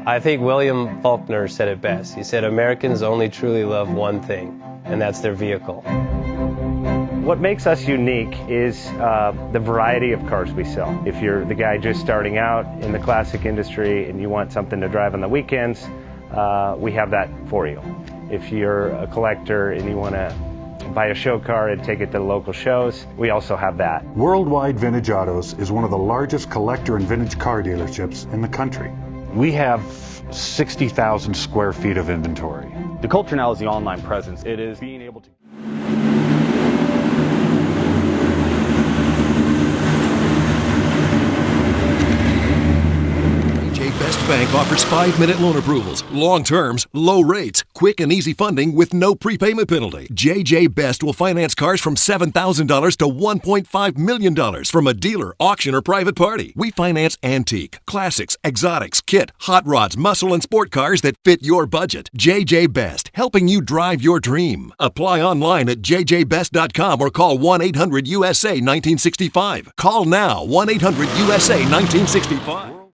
I think William Faulkner said it best. He said, Americans only truly love one thing, and that's their vehicle. What makes us unique is the variety of cars we sell. If you're the guy just starting out in the classic industry and you want something to drive on the weekends, we have that for you. If you're a collector and you want to buy a show car and take it to the local shows, we also have that. Worldwide Vintage Autos is one of the largest collector and vintage car dealerships in the country. We have 60,000 square feet of inventory. The culture now is the online presence. It is being able to... Best Bank offers 5-minute loan approvals, long terms, low rates, quick and easy funding with no prepayment penalty. JJ Best will finance cars from $7,000 to $1.5 million from a dealer, auction, or private party. We finance antique, classics, exotics, kit, hot rods, muscle, and sport cars that fit your budget. JJ Best, helping you drive your dream. Apply online at jjbest.com or call 1-800-USA-1965. Call now, 1-800-USA-1965.